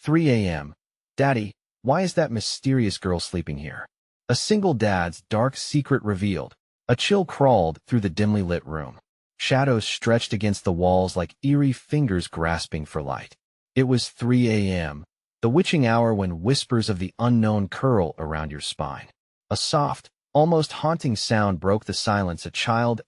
3 a.m. Daddy, why is that mysterious girl sleeping here? A single dad's dark secret revealed. A chill crawled through the dimly lit room. Shadows stretched against the walls like eerie fingers grasping for light. It was 3 a.m., the witching hour when whispers of the unknown curl around your spine. A soft, almost haunting sound broke the silence. A child's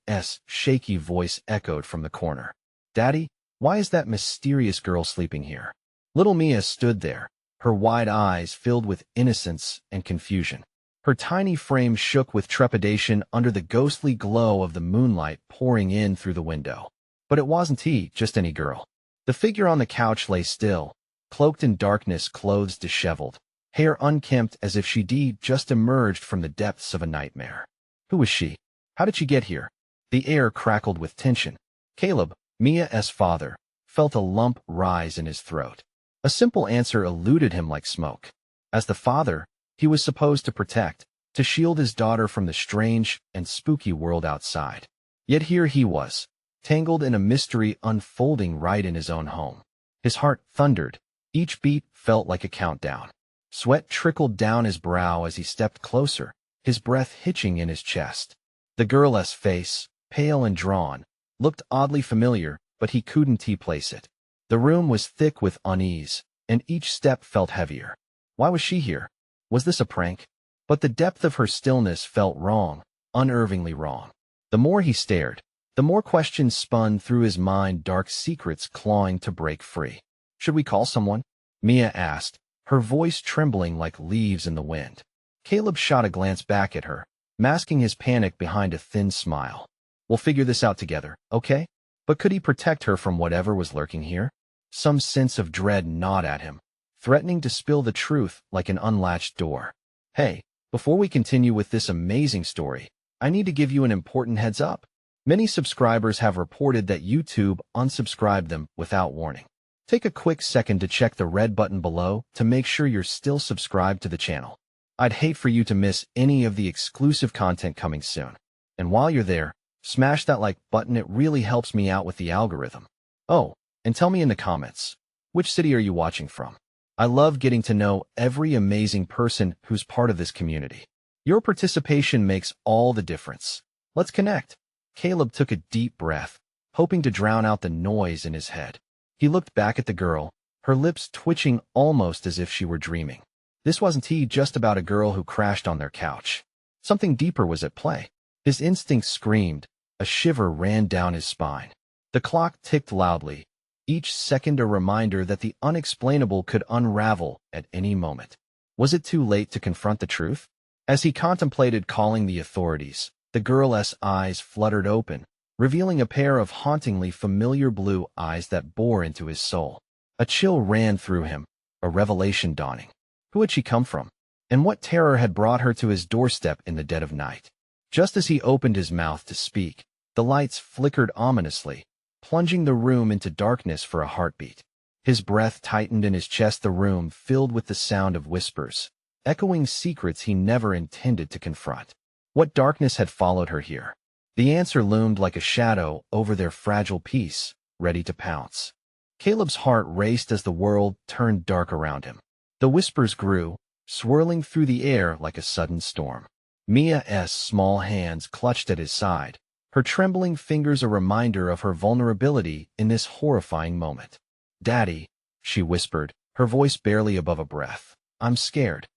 shaky voice echoed from the corner. Daddy, why is that mysterious girl sleeping here? Little Mia stood there, her wide eyes filled with innocence and confusion. Her tiny frame shook with trepidation under the ghostly glow of the moonlight pouring in through the window. But it wasn't just any girl. The figure on the couch lay still, cloaked in darkness, clothes disheveled, hair unkempt as if she'd just emerged from the depths of a nightmare. Who was she? How did she get here? The air crackled with tension. Caleb, Mia's father, felt a lump rise in his throat. A simple answer eluded him like smoke. As the father, he was supposed to protect, to shield his daughter from the strange and spooky world outside. Yet here he was, tangled in a mystery unfolding right in his own home. His heart thundered. Each beat felt like a countdown. Sweat trickled down his brow as he stepped closer, his breath hitching in his chest. The girl's face, pale and drawn, looked oddly familiar, but he couldn't place it. The room was thick with unease, and each step felt heavier. Why was she here? Was this a prank? But the depth of her stillness felt wrong, unnervingly wrong. The more he stared, the more questions spun through his mind, dark secrets clawing to break free. Should we call someone? Mia asked, her voice trembling like leaves in the wind. Caleb shot a glance back at her, masking his panic behind a thin smile. We'll figure this out together, okay? But could he protect her from whatever was lurking here? Some sense of dread gnawed at him, threatening to spill the truth like an unlatched door. Hey, before we continue with this amazing story, I need to give you an important heads up. Many subscribers have reported that YouTube unsubscribed them without warning. Take a quick second to check the red button below to make sure you're still subscribed to the channel. I'd hate for you to miss any of the exclusive content coming soon. And while you're there, smash that like button, it really helps me out with the algorithm. Oh, and tell me in the comments, which city are you watching from? I love getting to know every amazing person who's part of this community. Your participation makes all the difference. Let's connect. Caleb took a deep breath, hoping to drown out the noise in his head. He looked back at the girl, her lips twitching almost as if she were dreaming. This wasn't just about a girl who crashed on their couch. Something deeper was at play. His instincts screamed. A shiver ran down his spine. The clock ticked loudly, each second a reminder that the unexplainable could unravel at any moment. Was it too late to confront the truth? As he contemplated calling the authorities, the girl's eyes fluttered open, revealing a pair of hauntingly familiar blue eyes that bore into his soul. A chill ran through him, a revelation dawning. Who had she come from? And what terror had brought her to his doorstep in the dead of night? Just as he opened his mouth to speak, the lights flickered ominously, plunging the room into darkness for a heartbeat. His breath tightened in his chest, the room filled with the sound of whispers, echoing secrets he never intended to confront. What darkness had followed her here? The answer loomed like a shadow over their fragile peace, ready to pounce. Caleb's heart raced as the world turned dark around him. The whispers grew, swirling through the air like a sudden storm. Mia's small hands clutched at his side, her trembling fingers a reminder of her vulnerability in this horrifying moment. "Daddy," she whispered, her voice barely above a breath. "I'm scared."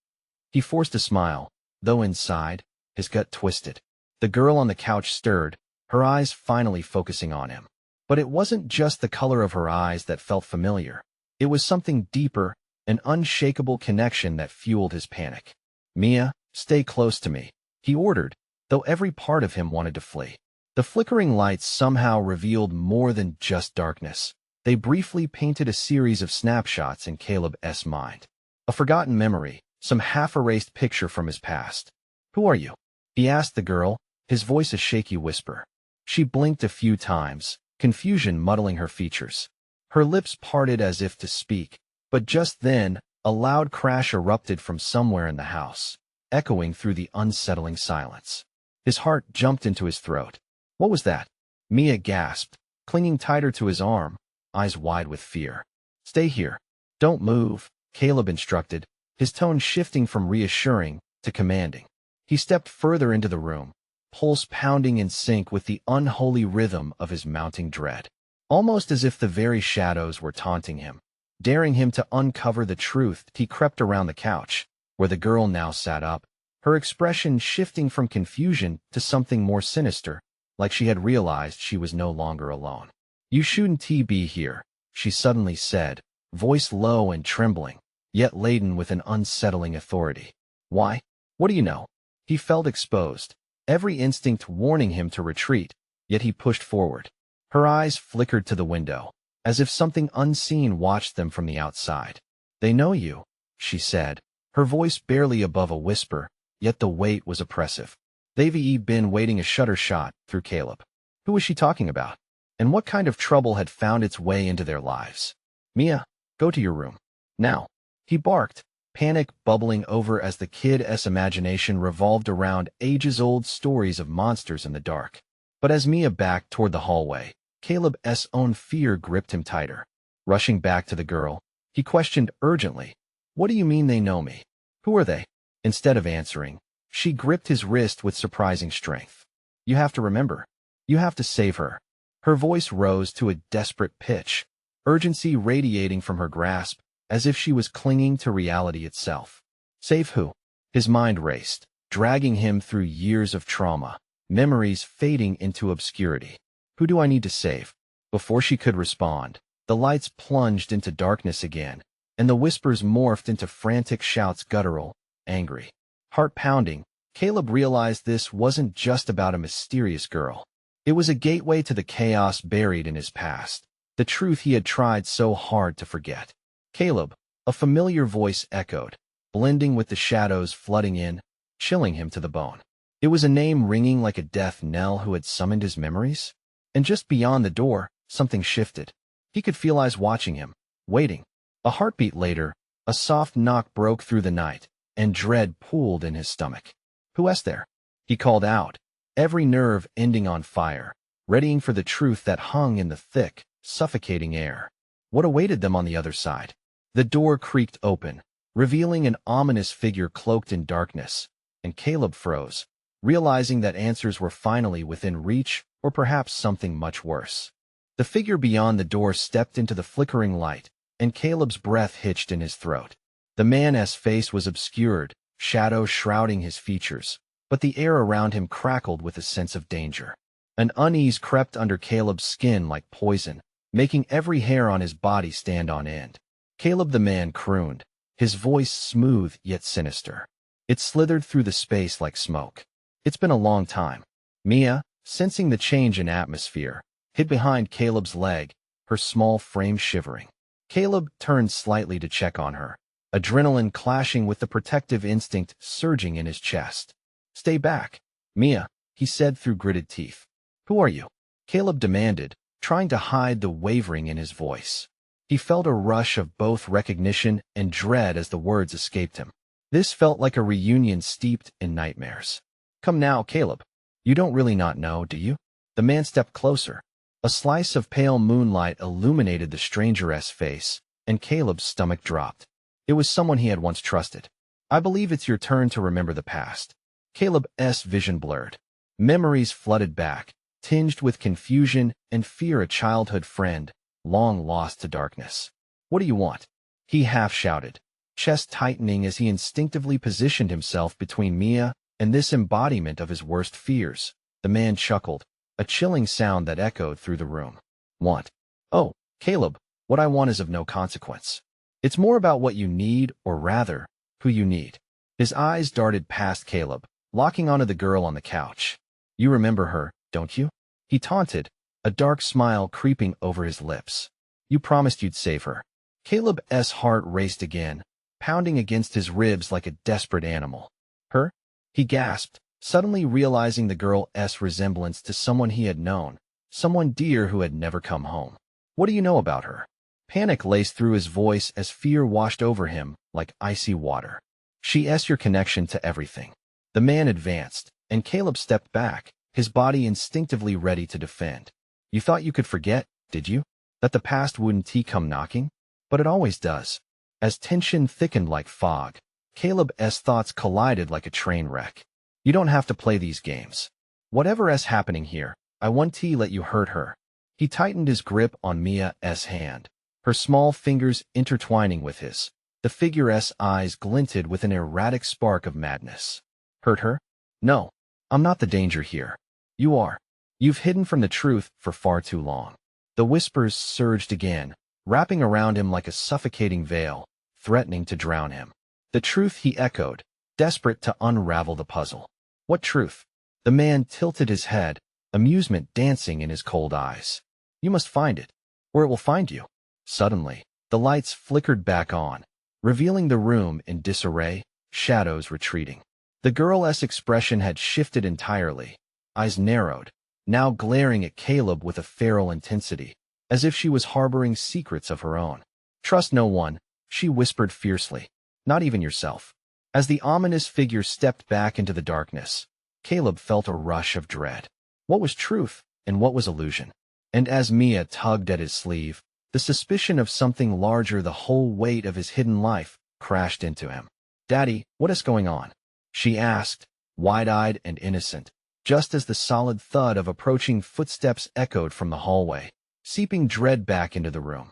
He forced a smile, though inside, his gut twisted. The girl on the couch stirred, her eyes finally focusing on him. But it wasn't just the color of her eyes that felt familiar. It was something deeper, an unshakable connection that fueled his panic. "Mia, stay close to me," he ordered, though every part of him wanted to flee. The flickering lights somehow revealed more than just darkness. They briefly painted a series of snapshots in Caleb's mind. A forgotten memory, some half-erased picture from his past. "Who are you?" he asked the girl, his voice a shaky whisper. She blinked a few times, confusion muddling her features. Her lips parted as if to speak, but just then, a loud crash erupted from somewhere in the house, echoing through the unsettling silence. His heart jumped into his throat. What was that? Mia gasped, clinging tighter to his arm, eyes wide with fear. "Stay here. Don't move," Caleb instructed, his tone shifting from reassuring to commanding. He stepped further into the room, pulse pounding in sync with the unholy rhythm of his mounting dread. Almost as if the very shadows were taunting him, daring him to uncover the truth. He crept around the couch, where the girl now sat up, her expression shifting from confusion to something more sinister, like she had realized she was no longer alone. "You shouldn't be here," she suddenly said, voice low and trembling, yet laden with an unsettling authority. "Why? What do you know?" He felt exposed, every instinct warning him to retreat, yet he pushed forward. Her eyes flickered to the window, as if something unseen watched them from the outside. "They know you," she said, her voice barely above a whisper, yet the weight was oppressive. They've been waiting a shutter shot through Caleb. Who was she talking about? And what kind of trouble had found its way into their lives? "Mia, go to your room. Now," he barked, panic bubbling over as the kid's imagination revolved around ages-old stories of monsters in the dark. But as Mia backed toward the hallway, Caleb's own fear gripped him tighter. Rushing back to the girl, he questioned urgently, "What do you mean they know me? Who are they?" Instead of answering, she gripped his wrist with surprising strength. "You have to remember. You have to save her." Her voice rose to a desperate pitch, urgency radiating from her grasp, as if she was clinging to reality itself. Save who? His mind raced, dragging him through years of trauma, memories fading into obscurity. "Who do I need to save?" Before she could respond, the lights plunged into darkness again, and the whispers morphed into frantic shouts, guttural, angry. Heart pounding, Caleb realized this wasn't just about a mysterious girl. It was a gateway to the chaos buried in his past, the truth he had tried so hard to forget. "Caleb," a familiar voice echoed, blending with the shadows flooding in, chilling him to the bone. It was a name ringing like a death knell who had summoned his memories. And just beyond the door, something shifted. He could feel eyes watching him, waiting. A heartbeat later, a soft knock broke through the night, and dread pooled in his stomach. "Who's there?" he called out, every nerve ending on fire, readying for the truth that hung in the thick, suffocating air. What awaited them on the other side? The door creaked open, revealing an ominous figure cloaked in darkness, and Caleb froze, realizing that answers were finally within reach, or perhaps something much worse. The figure beyond the door stepped into the flickering light, and Caleb's breath hitched in his throat. The man's face was obscured, shadows shrouding his features, but the air around him crackled with a sense of danger. An unease crept under Caleb's skin like poison, making every hair on his body stand on end. Caleb the man crooned, his voice smooth yet sinister. It slithered through the space like smoke. "It's been a long time." Mia, sensing the change in atmosphere, hid behind Caleb's leg, her small frame shivering. Caleb turned slightly to check on her, adrenaline clashing with the protective instinct surging in his chest. "Stay back, Mia," he said through gritted teeth. "Who are you?" Caleb demanded, trying to hide the wavering in his voice. He felt a rush of both recognition and dread as the words escaped him. This felt like a reunion steeped in nightmares. "Come now, Caleb. You don't really not know, do you?" The man stepped closer. A slice of pale moonlight illuminated the stranger's face, and Caleb's stomach dropped. It was someone he had once trusted. "I believe it's your turn to remember the past." Caleb's vision blurred. Memories flooded back, tinged with confusion and fear. A childhood friend, long lost to darkness. "What do you want?" he half shouted, chest tightening as he instinctively positioned himself between Mia and this embodiment of his worst fears. The man chuckled, a chilling sound that echoed through the room. "Want? Oh, Caleb, what I want is of no consequence. It's more about what you need, or rather, who you need." His eyes darted past Caleb, locking onto the girl on the couch. "You remember her, don't you?" he taunted, a dark smile creeping over his lips. "You promised you'd save her." Caleb's heart raced again, pounding against his ribs like a desperate animal. "Her?" he gasped, suddenly realizing the girl's resemblance to someone he had known, someone dear who had never come home. "What do you know about her?" Panic laced through his voice as fear washed over him like icy water. "She's your connection to everything." The man advanced, and Caleb stepped back, his body instinctively ready to defend. "You thought you could forget, did you? That the past wouldn't come knocking? But it always does." As tension thickened like fog, Caleb's thoughts collided like a train wreck. You don't have to play these games. Whatever's happening here, I want to let you hurt her. He tightened his grip on Mia's hand, her small fingers intertwining with his. The figure's eyes glinted with an erratic spark of madness. Hurt her? No, I'm not the danger here. You are. You've hidden from the truth for far too long. The whispers surged again, wrapping around him like a suffocating veil, threatening to drown him. The truth, he echoed, desperate to unravel the puzzle. What truth? The man tilted his head, amusement dancing in his cold eyes. You must find it, or it will find you. Suddenly, the lights flickered back on, revealing the room in disarray, shadows retreating. The girl's expression had shifted entirely, eyes narrowed, now glaring at Caleb with a feral intensity, as if she was harboring secrets of her own. Trust no one, she whispered fiercely, not even yourself. As the ominous figure stepped back into the darkness, Caleb felt a rush of dread. What was truth, and what was illusion? And as Mia tugged at his sleeve, the suspicion of something larger, the whole weight of his hidden life, crashed into him. Daddy, what is going on? She asked, wide-eyed and innocent, just as the solid thud of approaching footsteps echoed from the hallway, seeping dread back into the room.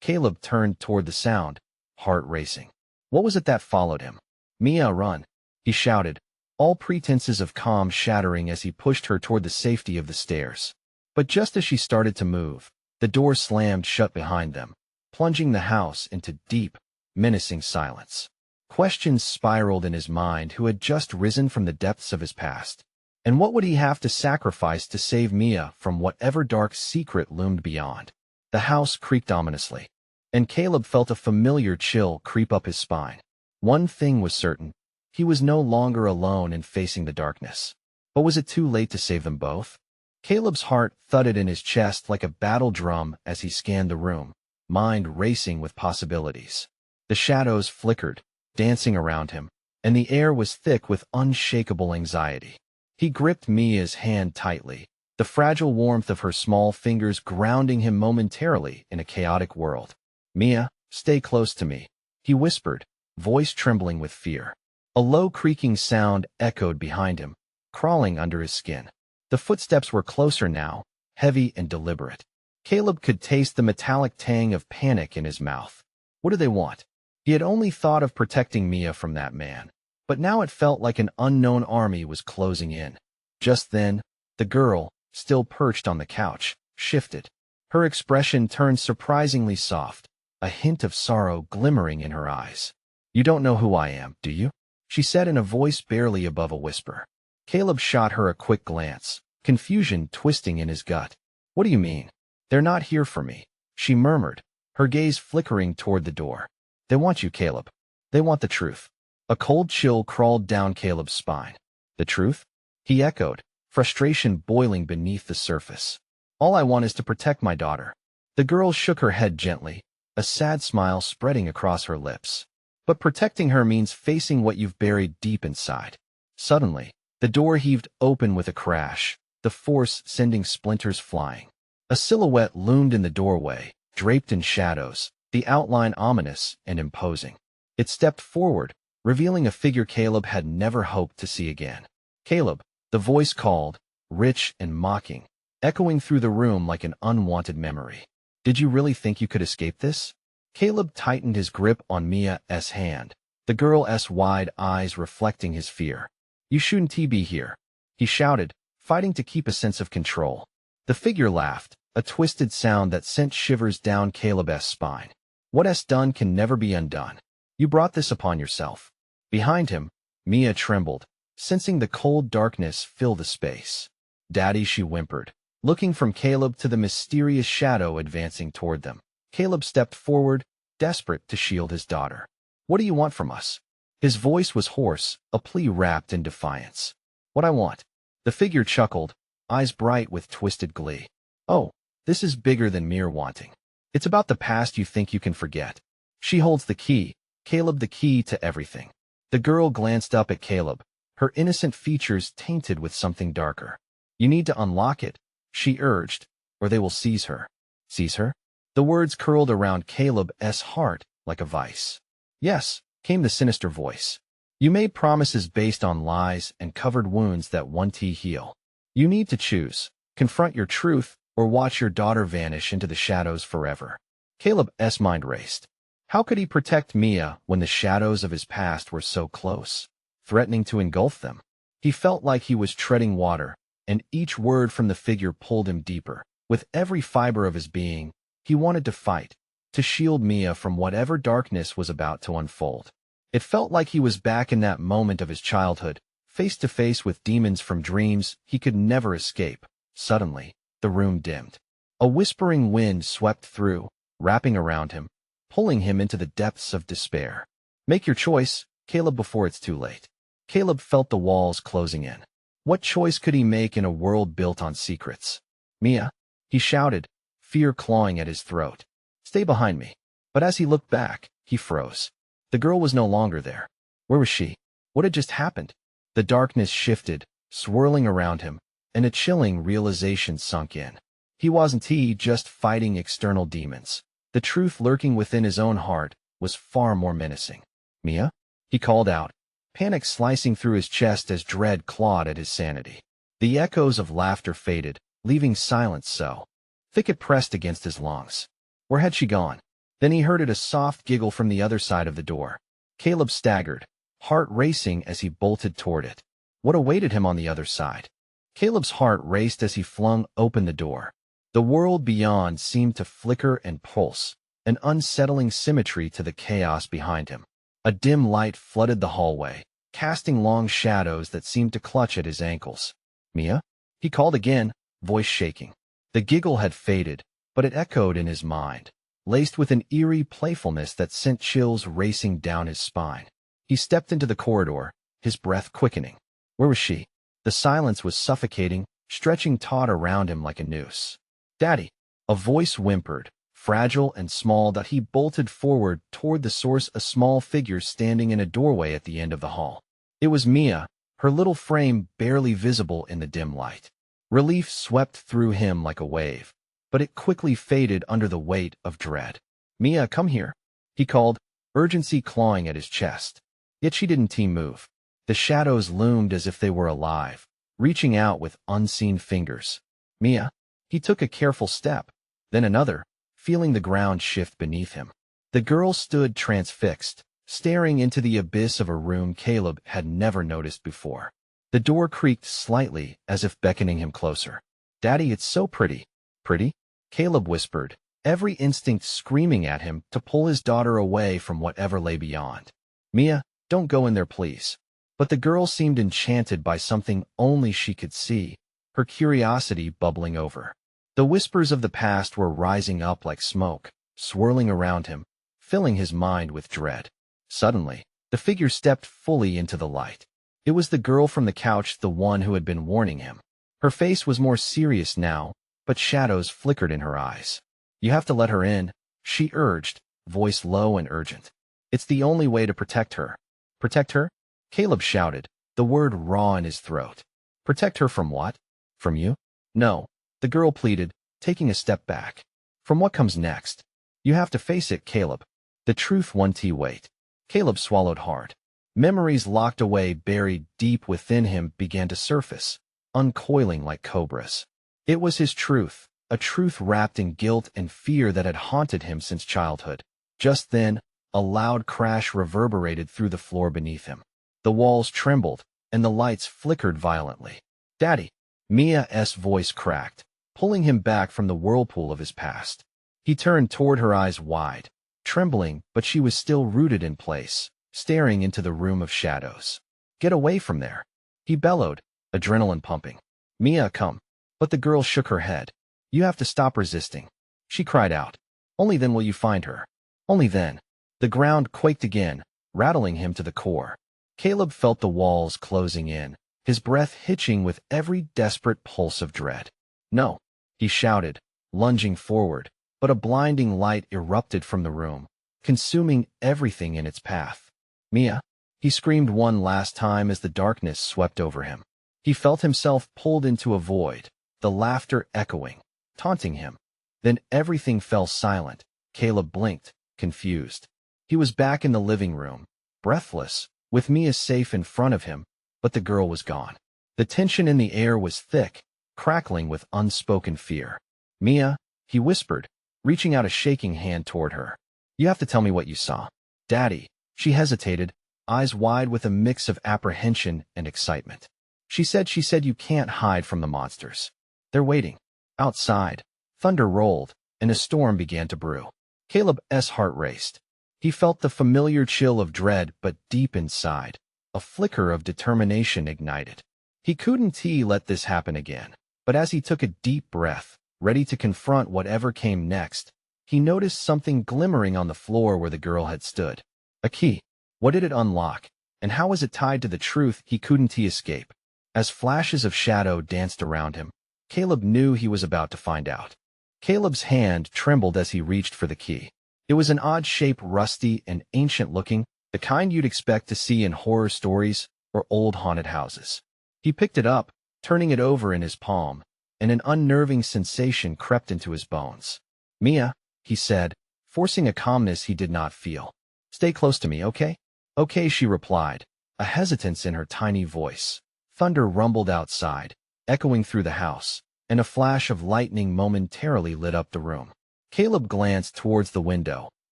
Caleb turned toward the sound, heart racing. What was it that followed him? Mia, run, he shouted, all pretenses of calm shattering as he pushed her toward the safety of the stairs. But just as she started to move, the door slammed shut behind them, plunging the house into deep, menacing silence. Questions spiraled in his mind, who had just risen from the depths of his past. And what would he have to sacrifice to save Mia from whatever dark secret loomed beyond? The house creaked ominously, and Caleb felt a familiar chill creep up his spine. One thing was certain, he was no longer alone in facing the darkness. But was it too late to save them both? Caleb's heart thudded in his chest like a battle drum as he scanned the room, mind racing with possibilities. The shadows flickered, dancing around him, and the air was thick with unshakable anxiety. He gripped Mia's hand tightly, the fragile warmth of her small fingers grounding him momentarily in a chaotic world. Mia, stay close to me, he whispered, voice trembling with fear. A low creaking sound echoed behind him, crawling under his skin. The footsteps were closer now, heavy and deliberate. Caleb could taste the metallic tang of panic in his mouth. What do they want? He had only thought of protecting Mia from that man, but now it felt like an unknown army was closing in. Just then, the girl, still perched on the couch, shifted. Her expression turned surprisingly soft, a hint of sorrow glimmering in her eyes. You don't know who I am, do you? She said in a voice barely above a whisper. Caleb shot her a quick glance, confusion twisting in his gut. What do you mean? They're not here for me, she murmured, her gaze flickering toward the door. They want you, Caleb. They want the truth. A cold chill crawled down Caleb's spine. The truth? He echoed, frustration boiling beneath the surface. All I want is to protect my daughter. The girl shook her head gently, a sad smile spreading across her lips. But protecting her means facing what you've buried deep inside. Suddenly, the door heaved open with a crash, the force sending splinters flying. A silhouette loomed in the doorway, draped in shadows, the outline ominous and imposing. It stepped forward, revealing a figure Caleb had never hoped to see again. Caleb, the voice called, rich and mocking, echoing through the room like an unwanted memory. Did you really think you could escape this? Caleb tightened his grip on Mia's hand, the girl's wide eyes reflecting his fear. You shouldn't be here, he shouted, fighting to keep a sense of control. The figure laughed, a twisted sound that sent shivers down Caleb's spine. What's done can never be undone. You brought this upon yourself. Behind him, Mia trembled, sensing the cold darkness fill the space. Daddy, she whimpered, looking from Caleb to the mysterious shadow advancing toward them. Caleb stepped forward, desperate to shield his daughter. What do you want from us? His voice was hoarse, a plea wrapped in defiance. What I want. The figure chuckled, eyes bright with twisted glee. Oh, this is bigger than mere wanting. It's about the past you think you can forget. She holds the key, Caleb, the key to everything. The girl glanced up at Caleb, her innocent features tainted with something darker. You need to unlock it, she urged, or they will seize her. Seize her? The words curled around Caleb's heart like a vice. Yes, came the sinister voice. You made promises based on lies and covered wounds that won't heal. You need to choose. Confront your truth or watch your daughter vanish into the shadows forever. Caleb's mind raced. How could he protect Mia when the shadows of his past were so close, threatening to engulf them? He felt like he was treading water, and each word from the figure pulled him deeper. With every fiber of his being, he wanted to fight, to shield Mia from whatever darkness was about to unfold. It felt like he was back in that moment of his childhood, face to face with demons from dreams he could never escape. Suddenly, the room dimmed. A whispering wind swept through, wrapping around him, pulling him into the depths of despair. Make your choice, Caleb, before it's too late. Caleb felt the walls closing in. What choice could he make in a world built on secrets? Mia, he shouted, fear clawing at his throat. Stay behind me. But as he looked back, he froze. The girl was no longer there. Where was she? What had just happened? The darkness shifted, swirling around him, and a chilling realization sunk in. He wasn't just fighting external demons. The truth lurking within his own heart was far more menacing. Mia? He called out, panic slicing through his chest as dread clawed at his sanity. The echoes of laughter faded, leaving silence so thick it pressed against his lungs. Where had she gone? Then he heard a soft giggle from the other side of the door. Caleb staggered, heart racing as he bolted toward it. What awaited him on the other side? Caleb's heart raced as he flung open the door. The world beyond seemed to flicker and pulse, an unsettling symmetry to the chaos behind him. A dim light flooded the hallway, casting long shadows that seemed to clutch at his ankles. Mia? He called again, voice shaking. The giggle had faded, but it echoed in his mind, laced with an eerie playfulness that sent chills racing down his spine. He stepped into the corridor, his breath quickening. Where was she? The silence was suffocating, stretching taut around him like a noose. Daddy! A voice whimpered, fragile and small, that he bolted forward toward the source, a small figure standing in a doorway at the end of the hall. It was Mia, her little frame barely visible in the dim light. Relief swept through him like a wave, but it quickly faded under the weight of dread. Mia, come here, he called, urgency clawing at his chest. Yet she didn't move. The shadows loomed as if they were alive, reaching out with unseen fingers. Mia? He took a careful step, then another, feeling the ground shift beneath him. The girl stood transfixed, staring into the abyss of a room Caleb had never noticed before. The door creaked slightly, as if beckoning him closer. Daddy, it's so pretty. Pretty? Caleb whispered, every instinct screaming at him to pull his daughter away from whatever lay beyond. Mia, don't go in there, please. But the girl seemed enchanted by something only she could see, her curiosity bubbling over. The whispers of the past were rising up like smoke, swirling around him, filling his mind with dread. Suddenly, the figure stepped fully into the light. It was the girl from the couch, the one who had been warning him. Her face was more serious now, but shadows flickered in her eyes. You have to let her in, she urged, voice low and urgent. It's the only way to protect her. Protect her? Caleb shouted, the word raw in his throat. Protect her from what? From you? No, the girl pleaded, taking a step back. From what comes next? You have to face it, Caleb. The truth won't wait. Caleb swallowed hard. Memories locked away, buried deep within him, began to surface, uncoiling like cobras. It was his truth, a truth wrapped in guilt and fear that had haunted him since childhood. Just then, a loud crash reverberated through the floor beneath him. The walls trembled, and the lights flickered violently. Daddy! Mia's voice cracked, pulling him back from the whirlpool of his past. He turned toward her, eyes wide, trembling, but she was still rooted in place, staring into the room of shadows. Get away from there! He bellowed, adrenaline pumping. Mia, come! But the girl shook her head. You have to stop resisting. She cried out. Only then will you find her. Only then. The ground quaked again, rattling him to the core. Caleb felt the walls closing in, his breath hitching with every desperate pulse of dread. No, he shouted, lunging forward, but a blinding light erupted from the room, consuming everything in its path. Mia, he screamed one last time as the darkness swept over him. He felt himself pulled into a void, the laughter echoing, taunting him. Then everything fell silent. Caleb blinked, confused. He was back in the living room, breathless, with Mia safe in front of him, but the girl was gone. The tension in the air was thick, crackling with unspoken fear. "Mia," he whispered, reaching out a shaking hand toward her. "You have to tell me what you saw." "Daddy." She hesitated, eyes wide with a mix of apprehension and excitement. She said you can't hide from the monsters. They're waiting. Outside, thunder rolled, and a storm began to brew. Caleb's heart raced. He felt the familiar chill of dread, but deep inside, a flicker of determination ignited. He couldn't let this happen again. But as he took a deep breath, ready to confront whatever came next, he noticed something glimmering on the floor where the girl had stood. A key. What did it unlock, and how was it tied to the truth he couldn't escape? As flashes of shadow danced around him, Caleb knew he was about to find out. Caleb's hand trembled as he reached for the key. It was an odd shape, rusty and ancient-looking, the kind you'd expect to see in horror stories or old haunted houses. He picked it up, turning it over in his palm, and an unnerving sensation crept into his bones. "Mia," he said, forcing a calmness he did not feel. "Stay close to me, okay?" "Okay," she replied, a hesitance in her tiny voice. Thunder rumbled outside, echoing through the house, and a flash of lightning momentarily lit up the room. Caleb glanced towards the window,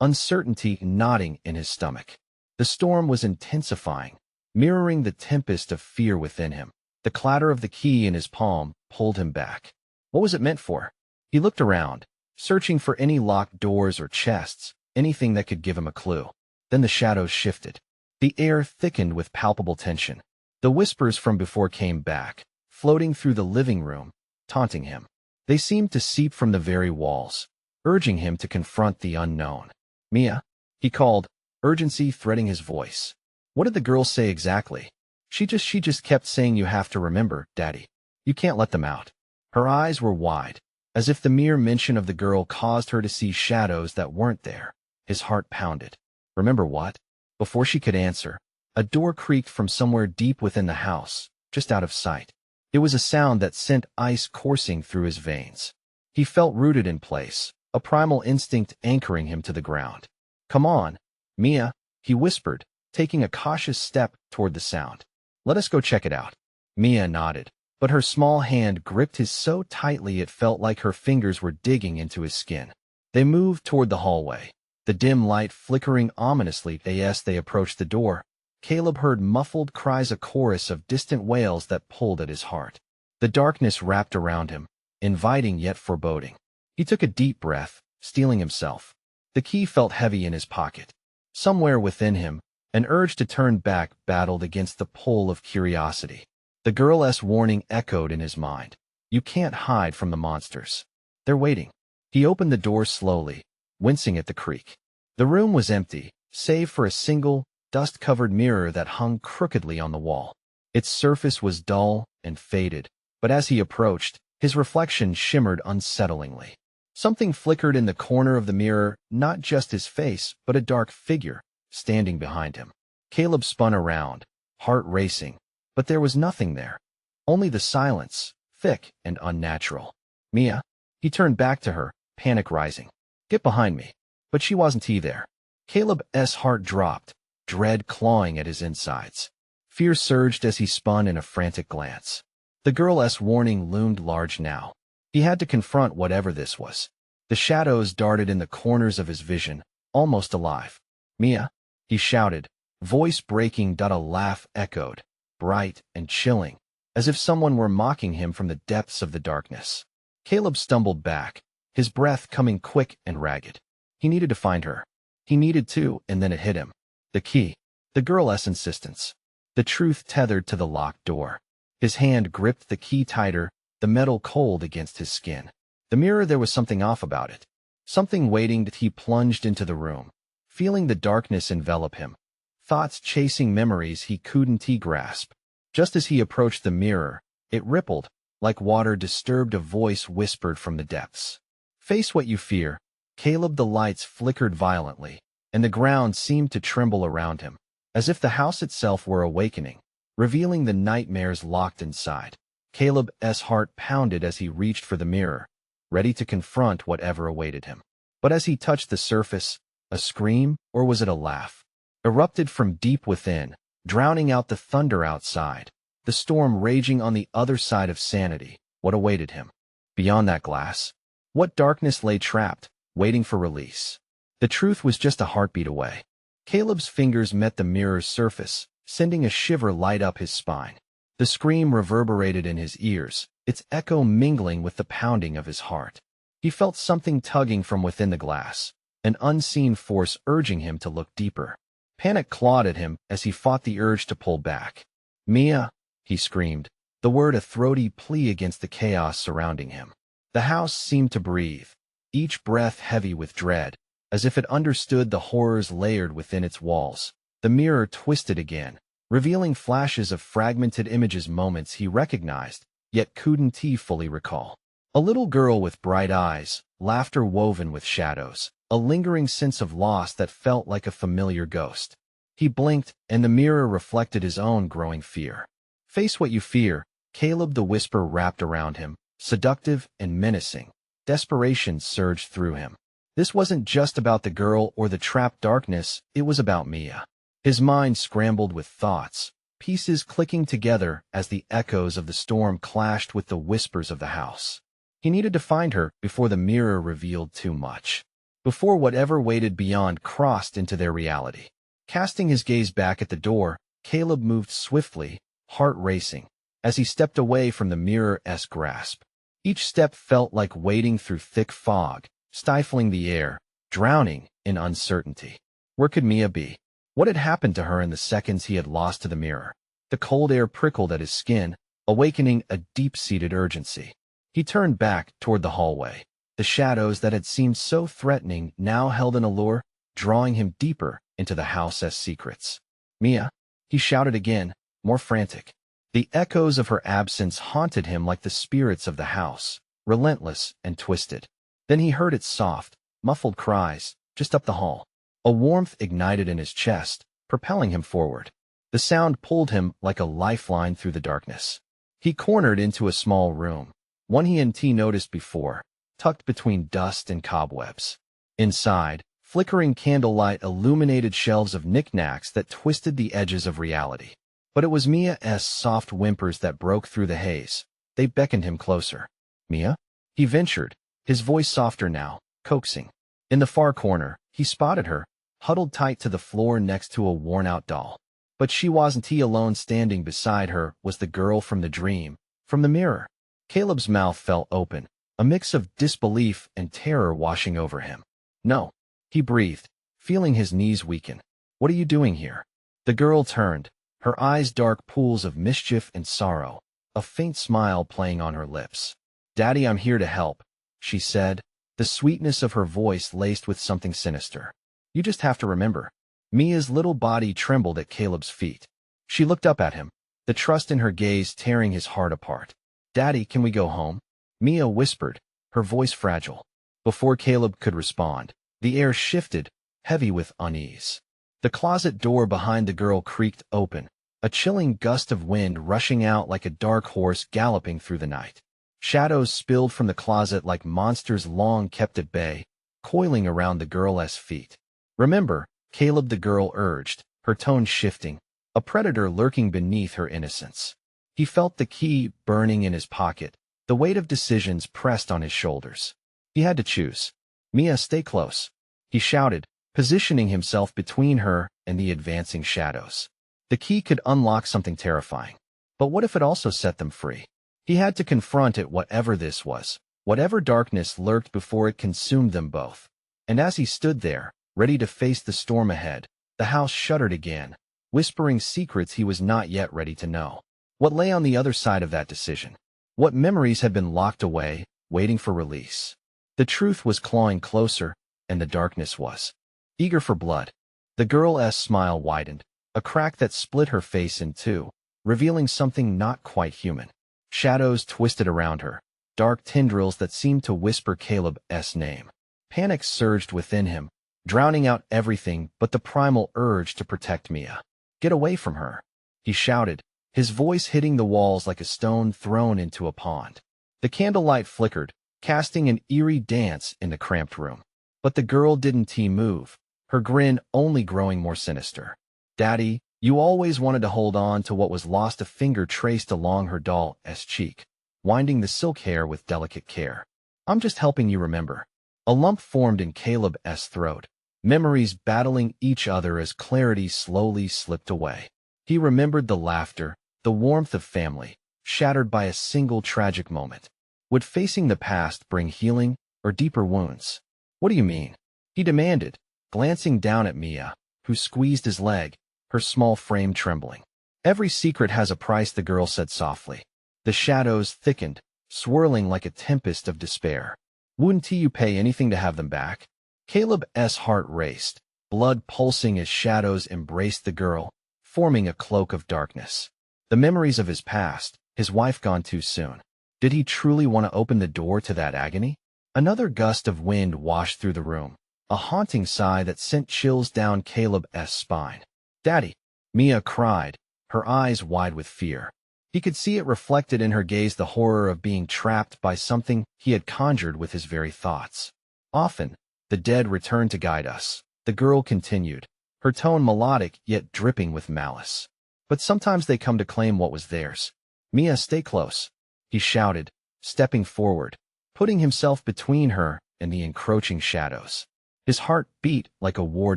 uncertainty knotting in his stomach. The storm was intensifying, mirroring the tempest of fear within him. The clatter of the key in his palm pulled him back. What was it meant for? He looked around, searching for any locked doors or chests, anything that could give him a clue. Then the shadows shifted. The air thickened with palpable tension. The whispers from before came back, floating through the living room, taunting him. They seemed to seep from the very walls, urging him to confront the unknown. "Mia," he called, urgency threading his voice. "What did the girl say exactly?" She just kept saying you have to remember, Daddy. You can't let them out." Her eyes were wide, as if the mere mention of the girl caused her to see shadows that weren't there. His heart pounded. "Remember what?" Before she could answer, a door creaked from somewhere deep within the house, just out of sight. It was a sound that sent ice coursing through his veins. He felt rooted in place, a primal instinct anchoring him to the ground. "Come on, Mia," he whispered, taking a cautious step toward the sound. "Let us go check it out." Mia nodded, but her small hand gripped his so tightly it felt like her fingers were digging into his skin. They moved toward the hallway, the dim light flickering ominously as they approached the door. Caleb heard muffled cries, a chorus of distant wails that pulled at his heart. The darkness wrapped around him, inviting yet foreboding. He took a deep breath, steeling himself. The key felt heavy in his pocket. Somewhere within him, an urge to turn back battled against the pull of curiosity. The girl's warning echoed in his mind. You can't hide from the monsters. They're waiting. He opened the door slowly, wincing at the creak. The room was empty, save for a single, dust-covered mirror that hung crookedly on the wall. Its surface was dull and faded, but as he approached, his reflection shimmered unsettlingly. Something flickered in the corner of the mirror, not just his face, but a dark figure, standing behind him. Caleb spun around, heart racing, but there was nothing there. Only the silence, thick and unnatural. "Mia?" He turned back to her, panic rising. "Get behind me." But she wasn't there. Caleb's heart dropped, dread clawing at his insides. Fear surged as he spun in a frantic glance. The girl's warning loomed large now. He had to confront whatever this was. The shadows darted in the corners of his vision, almost alive. "Mia?" he shouted, voice breaking. A laugh echoed, bright and chilling, as if someone were mocking him from the depths of the darkness. Caleb stumbled back, his breath coming quick and ragged. He needed to find her. He needed to, and then it hit him. The key. The girl's insistence. The truth tethered to the locked door. His hand gripped the key tighter, the metal cold against his skin. The mirror, there was something off about it. Something waiting. He plunged into the room, feeling the darkness envelop him. Thoughts chasing memories he couldn't grasp. Just as he approached the mirror, it rippled, like water disturbed. A voice whispered from the depths. "Face what you fear, Caleb." The lights flickered violently, and the ground seemed to tremble around him, as if the house itself were awakening, revealing the nightmares locked inside. Caleb's heart pounded as he reached for the mirror, ready to confront whatever awaited him. But as he touched the surface, A scream, or was it a laugh? Erupted from deep within, drowning out the thunder outside. The storm raging on the other side of sanity. What awaited him? Beyond that glass? What darkness lay trapped, waiting for release? The truth was just a heartbeat away. Caleb's fingers met the mirror's surface, sending a shiver light up his spine. The scream reverberated in his ears, its echo mingling with the pounding of his heart. He felt something tugging from within the glass, an unseen force urging him to look deeper. Panic clawed at him as he fought the urge to pull back. "Mia!" he screamed, the word a throaty plea against the chaos surrounding him. The house seemed to breathe, each breath heavy with dread, as if it understood the horrors layered within its walls. The mirror twisted again, revealing flashes of fragmented images, moments he recognized, yet couldn't he fully recall. A little girl with bright eyes, laughter woven with shadows, a lingering sense of loss that felt like a familiar ghost. He blinked, and the mirror reflected his own growing fear. "Face what you fear," Caleb, the whisper wrapped around him, seductive and menacing. Desperation surged through him. This wasn't just about the girl or the trapped darkness, it was about Mia. His mind scrambled with thoughts, pieces clicking together as the echoes of the storm clashed with the whispers of the house. He needed to find her before the mirror revealed too much. Before whatever waited beyond crossed into their reality. Casting his gaze back at the door, Caleb moved swiftly, heart racing, as he stepped away from the mirror's grasp. Each step felt like wading through thick fog, stifling the air, drowning in uncertainty. Where could Mia be? What had happened to her in the seconds he had lost to the mirror? The cold air prickled at his skin, awakening a deep-seated urgency. He turned back toward the hallway. The shadows that had seemed so threatening now held an allure, drawing him deeper into the house's secrets. "Mia!" he shouted again, more frantic. The echoes of her absence haunted him like the spirits of the house, relentless and twisted. Then he heard its soft, muffled cries, just up the hall. A warmth ignited in his chest, propelling him forward. The sound pulled him like a lifeline through the darkness. He cornered into a small room, one he and T noticed before, tucked between dust and cobwebs. Inside, flickering candlelight illuminated shelves of knickknacks that twisted the edges of reality. But it was Mia's soft whimpers that broke through the haze. They beckoned him closer. "Mia?" he ventured, his voice softer now, coaxing. In the far corner, he spotted her, huddled tight to the floor next to a worn-out doll. But she wasn't he alone. Standing beside her was the girl from the dream, from the mirror. Caleb's mouth fell open, a mix of disbelief and terror washing over him. "No," he breathed, feeling his knees weaken. "What are you doing here?" The girl turned, her eyes dark pools of mischief and sorrow, a faint smile playing on her lips. "Daddy, I'm here to help," she said, the sweetness of her voice laced with something sinister. "You just have to remember." Mia's little body trembled at Caleb's feet. She looked up at him, the trust in her gaze tearing his heart apart. "Daddy, can we go home?" Mia whispered, her voice fragile. Before Caleb could respond, the air shifted, heavy with unease. The closet door behind the girl creaked open, a chilling gust of wind rushing out like a dark horse galloping through the night. Shadows spilled from the closet like monsters long kept at bay, coiling around the girl's feet. "Remember," Caleb, the girl urged, her tone shifting, a predator lurking beneath her innocence. He felt the key burning in his pocket, the weight of decisions pressed on his shoulders. He had to choose. "Mia, stay close," he shouted, positioning himself between her and the advancing shadows. The key could unlock something terrifying. But what if it also set them free? He had to confront it, whatever this was, whatever darkness lurked before it consumed them both. And as he stood there, ready to face the storm ahead, the house shuddered again, whispering secrets he was not yet ready to know. What lay on the other side of that decision? What memories had been locked away, waiting for release? The truth was clawing closer, and the darkness was eager for blood. The girl's smile widened, a crack that split her face in two, revealing something not quite human. Shadows twisted around her, dark tendrils that seemed to whisper Caleb's name. Panic surged within him, drowning out everything but the primal urge to protect Mia. "Get away from her," he shouted, his voice hitting the walls like a stone thrown into a pond. The candlelight flickered, casting an eerie dance in the cramped room. But the girl didn't move, her grin only growing more sinister. "Daddy, you always wanted to hold on to what was lost." A finger traced along her doll's cheek, winding the silk hair with delicate care. "I'm just helping you remember." A lump formed in Caleb's throat, memories battling each other as clarity slowly slipped away. He remembered the laughter, the warmth of family, shattered by a single tragic moment. Would facing the past bring healing or deeper wounds? "What do you mean?" he demanded, glancing down at Mia, who squeezed his leg, her small frame trembling. "Every secret has a price," the girl said softly. The shadows thickened, swirling like a tempest of despair. "Wouldn't you pay anything to have them back?" Caleb's heart raced, blood pulsing as shadows embraced the girl, forming a cloak of darkness. The memories of his past, his wife gone too soon. Did he truly want to open the door to that agony? Another gust of wind washed through the room, a haunting sigh that sent chills down Caleb's spine. "Daddy!" Mia cried, her eyes wide with fear. He could see it reflected in her gaze, the horror of being trapped by something he had conjured with his very thoughts. "Often, the dead return to guide us," the girl continued, her tone melodic yet dripping with malice. "But sometimes they come to claim what was theirs." "Mia, stay close," he shouted, stepping forward, putting himself between her and the encroaching shadows. His heart beat like a war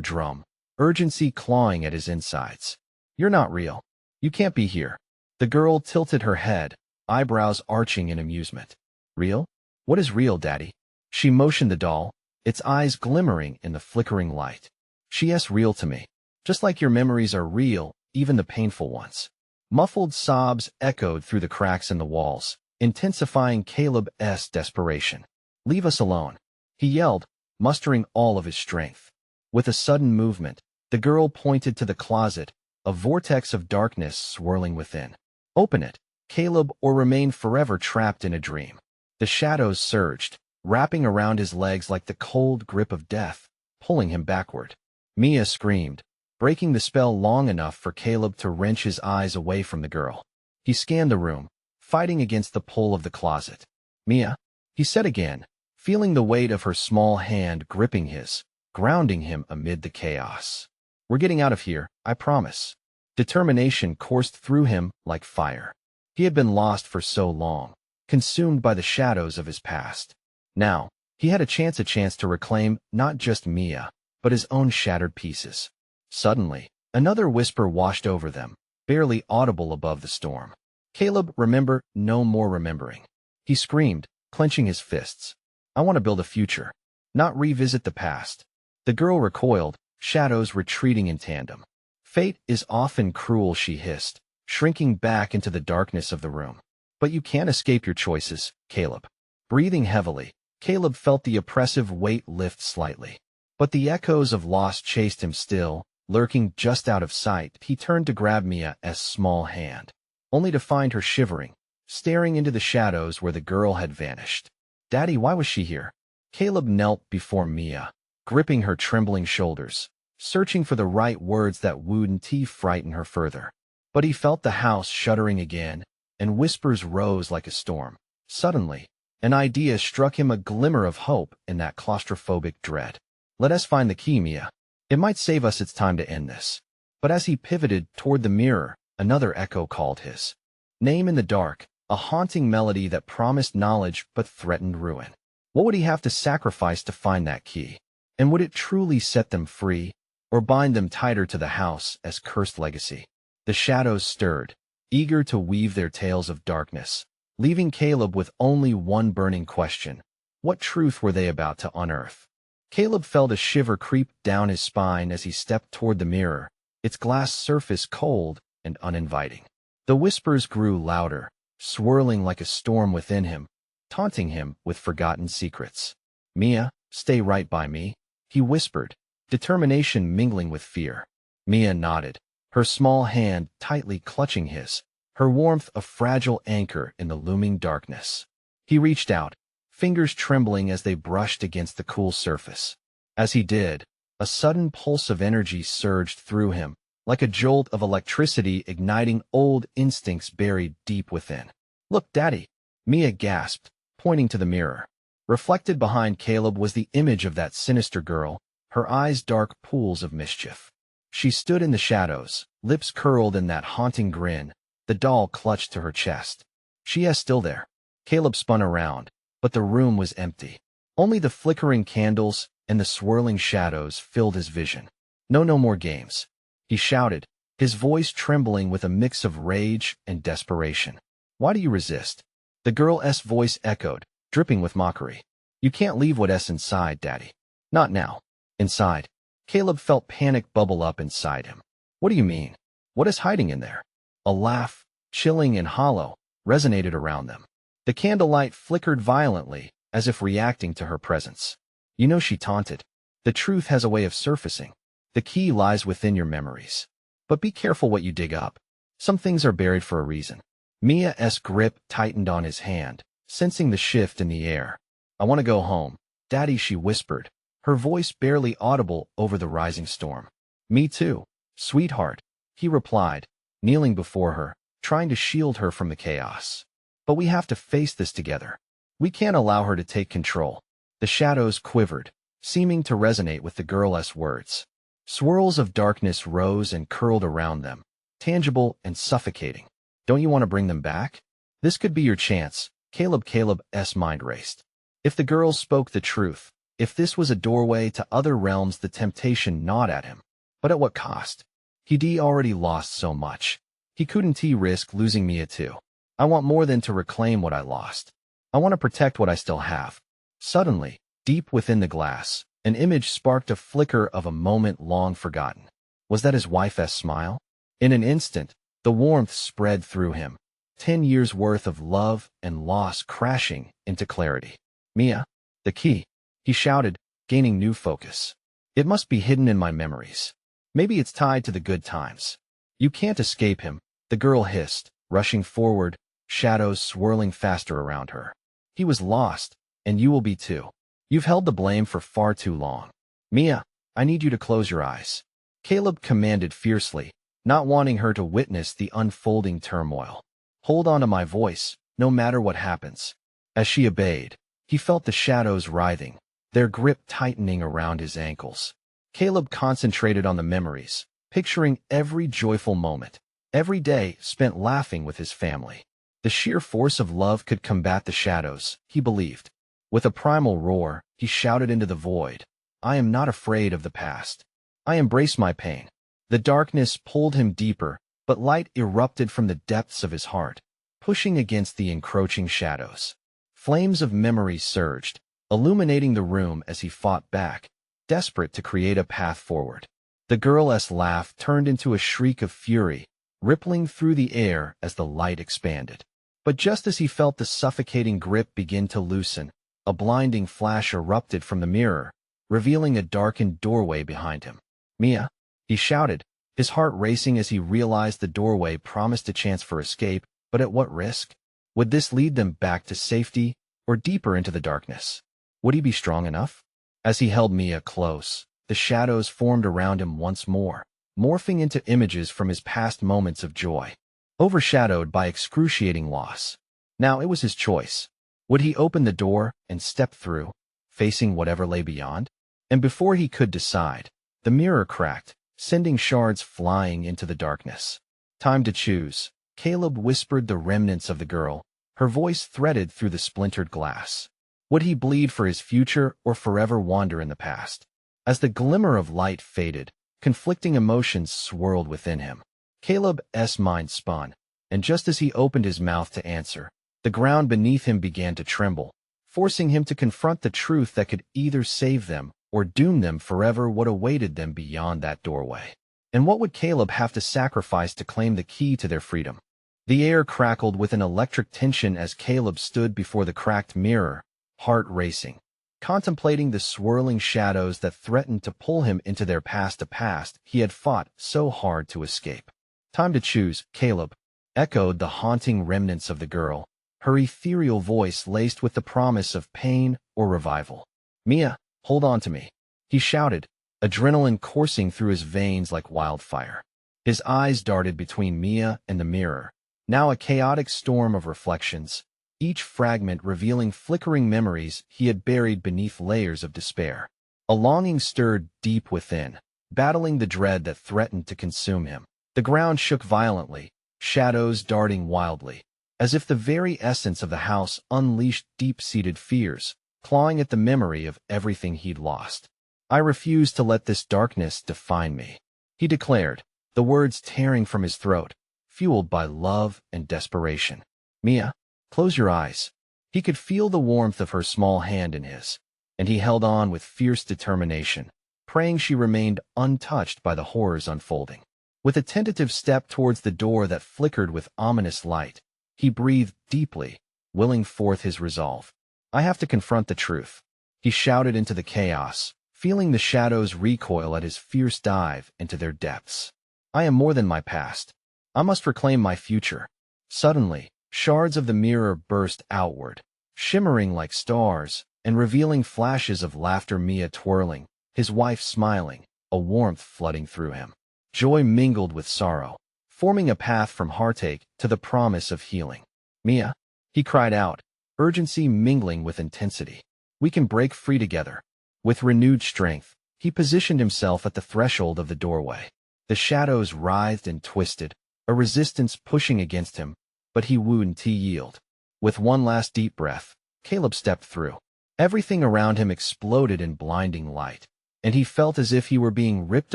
drum, urgency clawing at his insides. "You're not real. You can't be here." The girl tilted her head, eyebrows arching in amusement. "Real? What is real, Daddy?" She motioned the doll, its eyes glimmering in the flickering light. "She's real to me. Just like your memories are real, even the painful ones." Muffled sobs echoed through the cracks in the walls, intensifying Caleb's desperation. "Leave us alone," he yelled, mustering all of his strength. With a sudden movement, the girl pointed to the closet, a vortex of darkness swirling within. "Open it, Caleb, or remain forever trapped in a dream." The shadows surged, wrapping around his legs like the cold grip of death, pulling him backward. Mia screamed, breaking the spell long enough for Caleb to wrench his eyes away from the girl. He scanned the room, fighting against the pull of the closet. "Mia," he said again, feeling the weight of her small hand gripping his, grounding him amid the chaos. "We're getting out of here, I promise." Determination coursed through him like fire. He had been lost for so long, consumed by the shadows of his past. Now, he had a chance to reclaim not just Mia, but his own shattered pieces. Suddenly, another whisper washed over them, barely audible above the storm. "Caleb, remember, no more remembering." He screamed, clenching his fists. "I want to build a future, not revisit the past." The girl recoiled, shadows retreating in tandem. "Fate is often cruel," she hissed, shrinking back into the darkness of the room. "But you can't escape your choices, Caleb." Breathing heavily, Caleb felt the oppressive weight lift slightly. But the echoes of loss chased him still, lurking just out of sight. He turned to grab Mia's small hand, only to find her shivering, staring into the shadows where the girl had vanished. "Daddy, why was she here?" Caleb knelt before Mia, gripping her trembling shoulders, searching for the right words that wouldn't frighten her further. But he felt the house shuddering again, and whispers rose like a storm. Suddenly, an idea struck him, a glimmer of hope in that claustrophobic dread. "Let us find the key, Mia. It might save us. It's time to end this." But as he pivoted toward the mirror, another echo called his name in the dark, a haunting melody that promised knowledge but threatened ruin. What would he have to sacrifice to find that key? And would it truly set them free, or bind them tighter to the house as cursed legacy? The shadows stirred, eager to weave their tales of darkness, leaving Caleb with only one burning question. What truth were they about to unearth? Caleb felt a shiver creep down his spine as he stepped toward the mirror, its glass surface cold and uninviting. The whispers grew louder, swirling like a storm within him, taunting him with forgotten secrets. "Mia, stay right by me," he whispered, determination mingling with fear. Mia nodded, her small hand tightly clutching his, her warmth a fragile anchor in the looming darkness. He reached out, fingers trembling as they brushed against the cool surface. As he did, a sudden pulse of energy surged through him, like a jolt of electricity igniting old instincts buried deep within. "Look, Daddy," Mia gasped, pointing to the mirror. Reflected behind Caleb was the image of that sinister girl, her eyes dark pools of mischief. She stood in the shadows, lips curled in that haunting grin, the doll clutched to her chest. She is still there. Caleb spun around, but the room was empty. Only the flickering candles and the swirling shadows filled his vision. No, no more games, he shouted, his voice trembling with a mix of rage and desperation. Why do you resist? The girl's voice echoed, dripping with mockery. You can't leave what's inside, Daddy. Not now. Inside. Caleb felt panic bubble up inside him. What do you mean? What is hiding in there? A laugh, chilling and hollow, resonated around them. The candlelight flickered violently, as if reacting to her presence. You know, she taunted. The truth has a way of surfacing. The key lies within your memories. But be careful what you dig up. Some things are buried for a reason. Mia's grip tightened on his hand, sensing the shift in the air. I want to go home, Daddy, she whispered, her voice barely audible over the rising storm. Me too, sweetheart, he replied, kneeling before her, trying to shield her from the chaos. But we have to face this together. We can't allow her to take control. The shadows quivered, seeming to resonate with the girl's words. Swirls of darkness rose and curled around them, tangible and suffocating. Don't you want to bring them back? This could be your chance, Caleb's mind raced. If the girls spoke the truth, if this was a doorway to other realms, the temptation gnawed at him. But at what cost? He'd already lost so much. He couldn't risk losing Mia too. I want more than to reclaim what I lost. I want to protect what I still have. Suddenly, deep within the glass, an image sparked a flicker of a moment long forgotten. Was that his wife's smile? In an instant, the warmth spread through him. 10 years' worth of love and loss crashing into clarity. Mia, the key, he shouted, gaining new focus. It must be hidden in my memories. Maybe it's tied to the good times. You can't escape him, the girl hissed, rushing forward, shadows swirling faster around her. He was lost, and you will be too. You've held the blame for far too long. Mia, I need you to close your eyes. Caleb commanded fiercely, not wanting her to witness the unfolding turmoil. Hold on to my voice, no matter what happens. As she obeyed, he felt the shadows writhing, their grip tightening around his ankles. Caleb concentrated on the memories, picturing every joyful moment, every day spent laughing with his family. The sheer force of love could combat the shadows, he believed. With a primal roar, he shouted into the void, I am not afraid of the past. I embrace my pain. The darkness pulled him deeper, but light erupted from the depths of his heart, pushing against the encroaching shadows. Flames of memory surged, illuminating the room as he fought back, desperate to create a path forward. The girl's laugh turned into a shriek of fury, rippling through the air as the light expanded. But just as he felt the suffocating grip begin to loosen, a blinding flash erupted from the mirror, revealing a darkened doorway behind him. Mia, he shouted, his heart racing as he realized the doorway promised a chance for escape, but at what risk? Would this lead them back to safety or deeper into the darkness? Would he be strong enough? As he held Mia close, the shadows formed around him once more, morphing into images from his past moments of joy, overshadowed by excruciating loss. Now it was his choice. Would he open the door and step through, facing whatever lay beyond? And before he could decide, the mirror cracked, sending shards flying into the darkness. Time to choose, Caleb whispered the remnants of the girl, her voice threaded through the splintered glass. Would he bleed for his future or forever wander in the past? As the glimmer of light faded, conflicting emotions swirled within him. Caleb's mind spun, and just as he opened his mouth to answer, the ground beneath him began to tremble, forcing him to confront the truth that could either save them or doom them forever. What awaited them beyond that doorway? And what would Caleb have to sacrifice to claim the key to their freedom? The air crackled with an electric tension as Caleb stood before the cracked mirror, heart racing, contemplating the swirling shadows that threatened to pull him into their past, a past he had fought so hard to escape. Time to choose, Caleb, echoed the haunting remnants of the girl, her ethereal voice laced with the promise of pain or revival. Mia, hold on to me, he shouted, adrenaline coursing through his veins like wildfire. His eyes darted between Mia and the mirror, now a chaotic storm of reflections, each fragment revealing flickering memories he had buried beneath layers of despair. A longing stirred deep within, battling the dread that threatened to consume him. The ground shook violently, shadows darting wildly, as if the very essence of the house unleashed deep-seated fears, clawing at the memory of everything he'd lost. "I refuse to let this darkness define me," he declared, the words tearing from his throat, fueled by love and desperation. "Mia, close your eyes." He could feel the warmth of her small hand in his, and he held on with fierce determination, praying she remained untouched by the horrors unfolding. With a tentative step towards the door that flickered with ominous light, he breathed deeply, willing forth his resolve. "I have to confront the truth," he shouted into the chaos, feeling the shadows recoil at his fierce dive into their depths. "I am more than my past. I must reclaim my future." Suddenly, shards of the mirror burst outward, shimmering like stars, and revealing flashes of laughter. Mia twirling, his wife smiling, a warmth flooding through him. Joy mingled with sorrow, forming a path from heartache to the promise of healing. "Mia," he cried out, urgency mingling with intensity. "We can break free together." With renewed strength, he positioned himself at the threshold of the doorway. The shadows writhed and twisted, a resistance pushing against him, but he wouldn't yield. With one last deep breath, Caleb stepped through. Everything around him exploded in blinding light, and he felt as if he were being ripped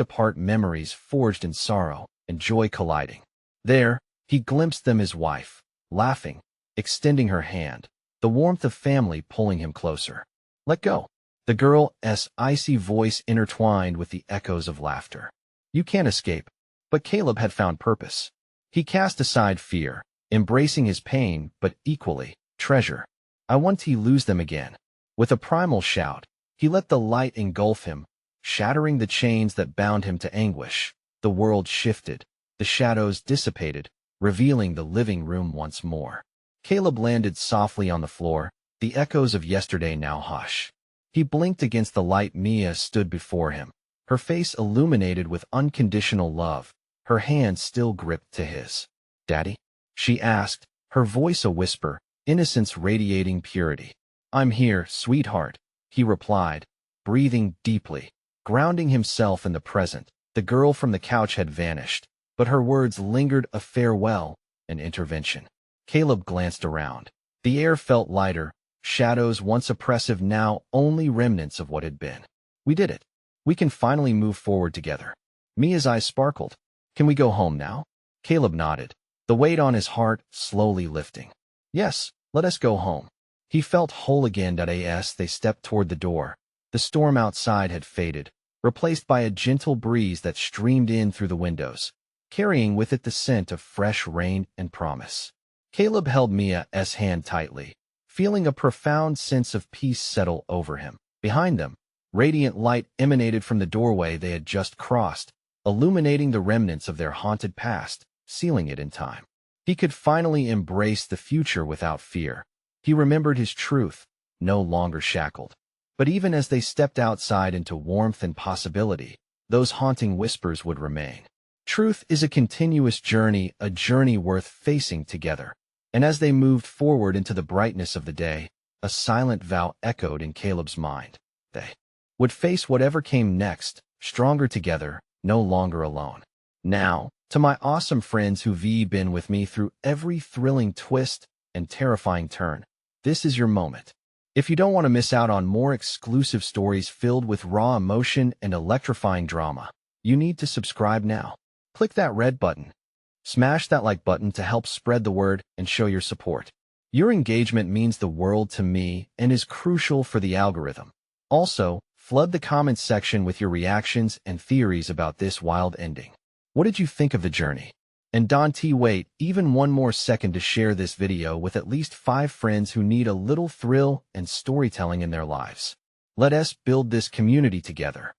apart, memories forged in sorrow and joy colliding. There, he glimpsed them, his wife, laughing, extending her hand, the warmth of family pulling him closer. "Let go." The girl's icy voice intertwined with the echoes of laughter. "You can't escape." But Caleb had found purpose. He cast aside fear, embracing his pain, but equally, treasure. "I want to lose them again." With a primal shout, he let the light engulf him, shattering the chains that bound him to anguish. The world shifted, the shadows dissipated, revealing the living room once more. Caleb landed softly on the floor, the echoes of yesterday now hush. He blinked against the light. Mia stood before him, her face illuminated with unconditional love, her hand still gripped to his. "Daddy?" she asked, her voice a whisper, innocence radiating purity. "I'm here, sweetheart," he replied, breathing deeply, grounding himself in the present. The girl from the couch had vanished, but her words lingered, a farewell, an intervention. Caleb glanced around. The air felt lighter, shadows once oppressive now only remnants of what had been. "We did it. We can finally move forward together." Mia's eyes sparkled. "Can we go home now?" Caleb nodded, the weight on his heart slowly lifting. "Yes, let us go home." He felt whole again. As they stepped toward the door, the storm outside had faded, replaced by a gentle breeze that streamed in through the windows, carrying with it the scent of fresh rain and promise. Caleb held Mia's hand tightly, feeling a profound sense of peace settle over him. Behind them, radiant light emanated from the doorway they had just crossed, illuminating the remnants of their haunted past, sealing it in time. He could finally embrace the future without fear. He remembered his truth, no longer shackled. But even as they stepped outside into warmth and possibility, those haunting whispers would remain. Truth is a continuous journey, a journey worth facing together. And as they moved forward into the brightness of the day, a silent vow echoed in Caleb's mind. They would face whatever came next, stronger together, no longer alone. Now, to my awesome friends who've been with me through every thrilling twist and terrifying turn, this is your moment. If you don't want to miss out on more exclusive stories filled with raw emotion and electrifying drama, you need to subscribe now. Click that red button. Smash that like button to help spread the word and show your support. Your engagement means the world to me and is crucial for the algorithm. Also, flood the comments section with your reactions and theories about this wild ending. What did you think of the journey? And don't wait even one more second to share this video with at least 5 friends who need a little thrill and storytelling in their lives. Let us build this community together.